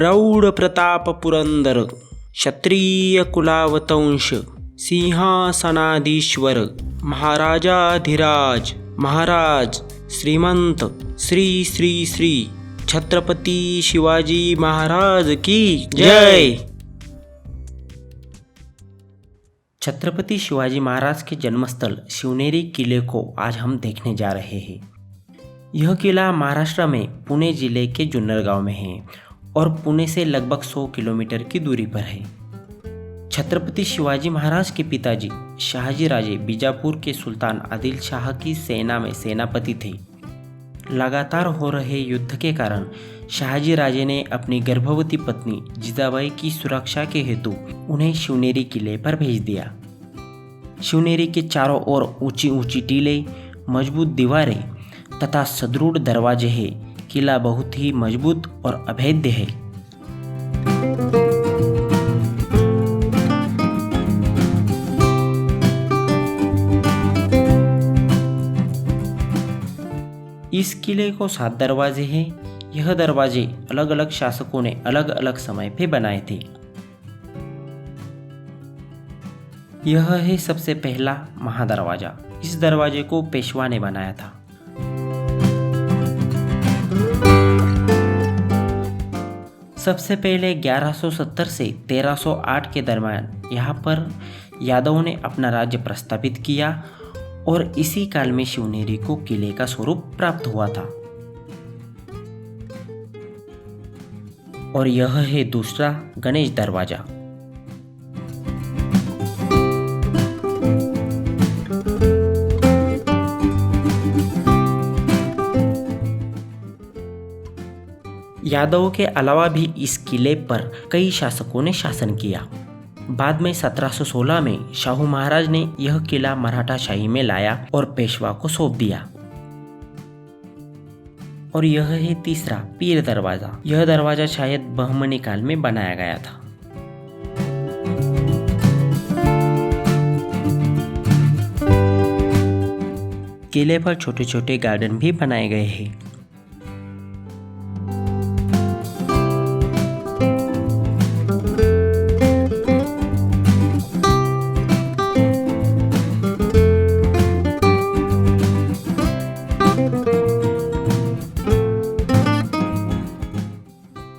प्रौढ प्रताप पुरंदर क्षत्रिय कुलावतंश सिंहासनाधीश्वर महाराजाधिराज महाराज श्रीमंत श्री श्री श्री छत्रपति शिवाजी महाराज की जय। छत्रपति शिवाजी महाराज के जन्मस्थल शिवनेरी किले को आज हम देखने जा रहे हैं। यह किला महाराष्ट्र में पुणे जिले के जुन्नर गांव में है और पुणे से लगभग 100 किलोमीटर की दूरी पर है। छत्रपति शिवाजी महाराज के पिताजी शाहजी राजे बीजापुर के सुल्तान आदिल शाह की सेना में सेनापति थे। लगातार हो रहे युद्ध के कारण शाहजी राजे ने अपनी गर्भवती पत्नी जिजाबाई की सुरक्षा के हेतु उन्हें शिवनेरी किले पर भेज दिया। शिवनेरी के चारों ओर ऊंची ऊंची टीलें, मजबूत दीवारें तथा सुदृढ़ दरवाजे हैं। किला बहुत ही मजबूत और अभेद्य है। इस किले को 7 दरवाजे हैं। यह दरवाजे अलग अलग शासकों ने अलग अलग समय पे बनाए थे। यह है सबसे पहला महादरवाजा। इस दरवाजे को पेशवा ने बनाया था। सबसे पहले 1170 से 1308 के दरम्यान यहाँ पर यादवों ने अपना राज्य प्रस्थापित किया और इसी काल में शिवनेरी को किले का स्वरूप प्राप्त हुआ था। और यह है दूसरा गणेश दरवाजा। यादवों के अलावा भी इस किले पर कई शासकों ने शासन किया। बाद में 1716 में शाहू महाराज ने यह किला मराठा शाही में लाया और पेशवा को सौंप दिया। और यह है तीसरा पीर दरवाजा। यह दरवाजा शायद बहमनी काल में बनाया गया था। किले पर छोटे छोटे गार्डन भी बनाए गए हैं।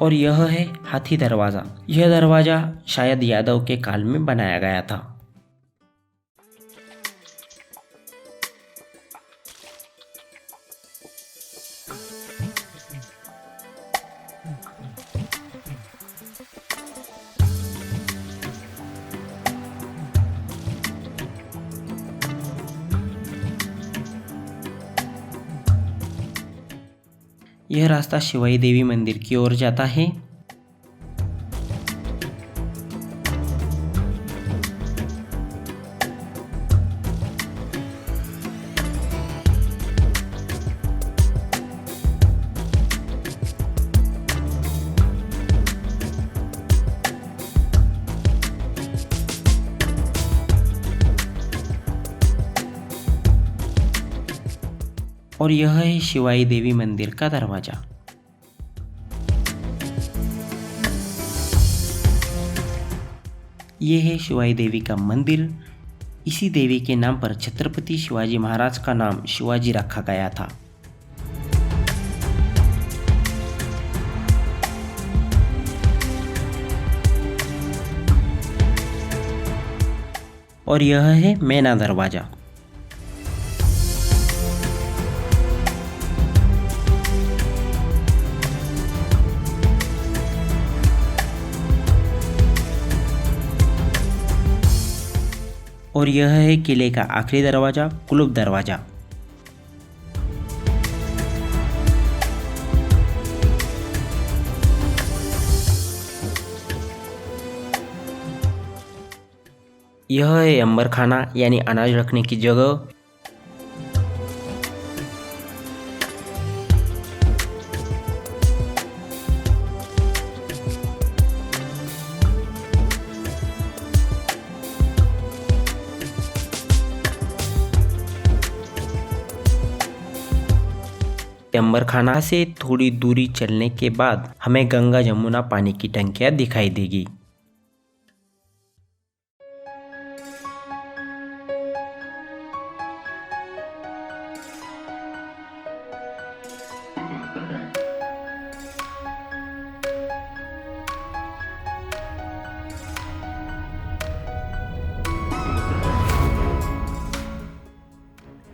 और यह है हाथी दरवाजा। यह दरवाजा शायद यादव के काल में बनाया गया था। यह रास्ता शिवाई देवी मंदिर की ओर जाता है। और यह है शिवाई देवी मंदिर का दरवाजा। यह है शिवाई देवी का मंदिर। इसी देवी के नाम पर छत्रपति शिवाजी महाराज का नाम शिवाजी रखा गया था। और यह है मैना दरवाजा। और यह है किले का आखिरी दरवाजा, कुलुब दरवाजा। यह है अंबर खाना यानी अनाज रखने की जगह। चैम्बर खाना से थोड़ी दूरी चलने के बाद हमें गंगा जमुना पानी की टंकियाँ दिखाई देगी।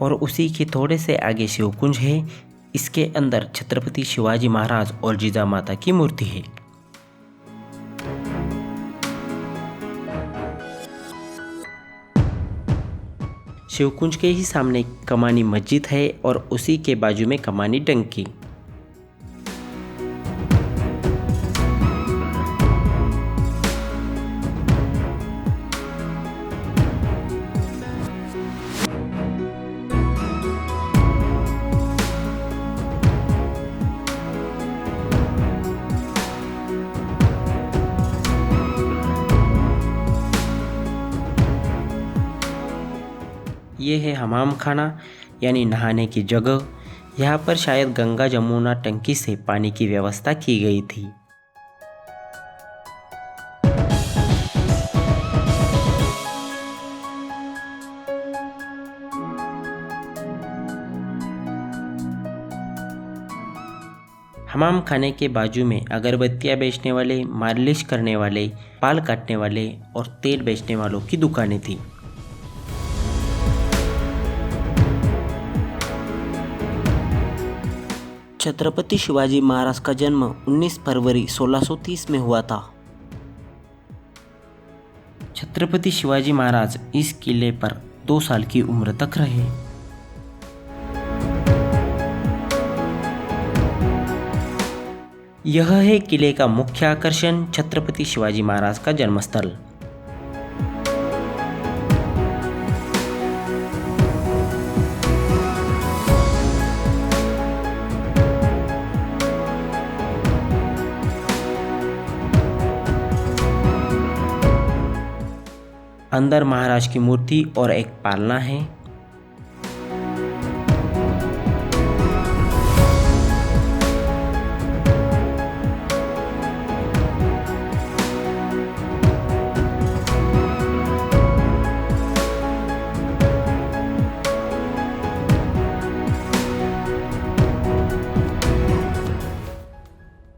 और उसी के थोड़े से आगे शिवकुंज है। इसके अंदर छत्रपति शिवाजी महाराज और जिजामाता की मूर्ति है। शिवकुंज के ही सामने कमानी मस्जिद है और उसी के बाजू में कमानी टंकी। ये है हमाम खाना यानी नहाने की जगह। यहाँ पर शायद गंगा जमुना टंकी से पानी की व्यवस्था की गई थी। हमाम खाने के बाजू में अगरबत्तियाँ बेचने वाले, मालिश करने वाले, बाल काटने वाले और तेल बेचने वालों की दुकानें थी। छत्रपति शिवाजी महाराज का जन्म 19 फरवरी 1630 में हुआ था। छत्रपति शिवाजी महाराज इस किले पर 2 साल की उम्र तक रहे। यह है किले का मुख्य आकर्षण, छत्रपति शिवाजी महाराज का जन्मस्थल। अंदर महाराज की मूर्ति और एक पालना है।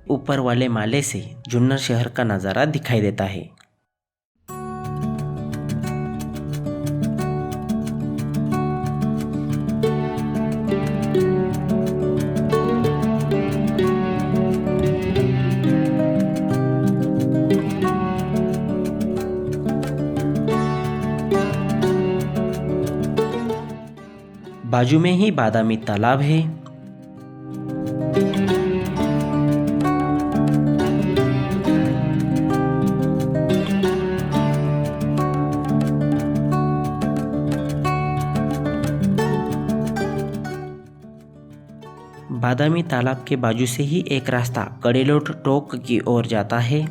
ऊपर वाले माले से जुन्नर शहर का नज़ारा दिखाई देता है। बाजू में ही बादामी तालाब है। बादामी तालाब के बाजू से ही एक रास्ता कडेलोट टोक की ओर जाता है।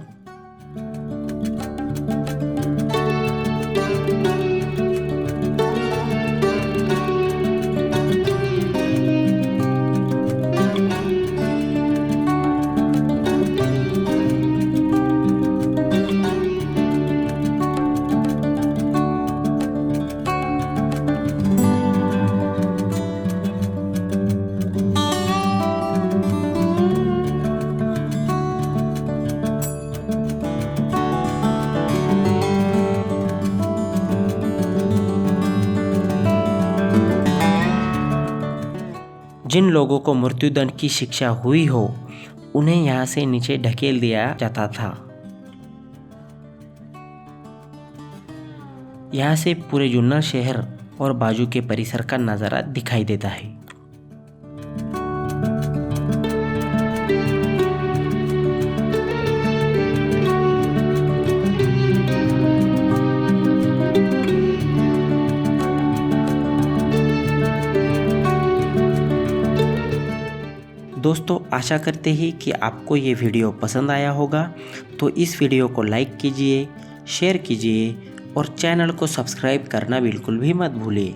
जिन लोगों को मृत्युदंड की शिक्षा हुई हो उन्हें यहाँ से नीचे ढकेल दिया जाता था। यहाँ से पूरे जुन्नर शहर और बाजू के परिसर का नज़ारा दिखाई देता है। दोस्तों, आशा करते हैं कि आपको ये वीडियो पसंद आया होगा, तो इस वीडियो को लाइक कीजिए, शेयर कीजिए और चैनल को सब्सक्राइब करना बिल्कुल भी मत भूलिए।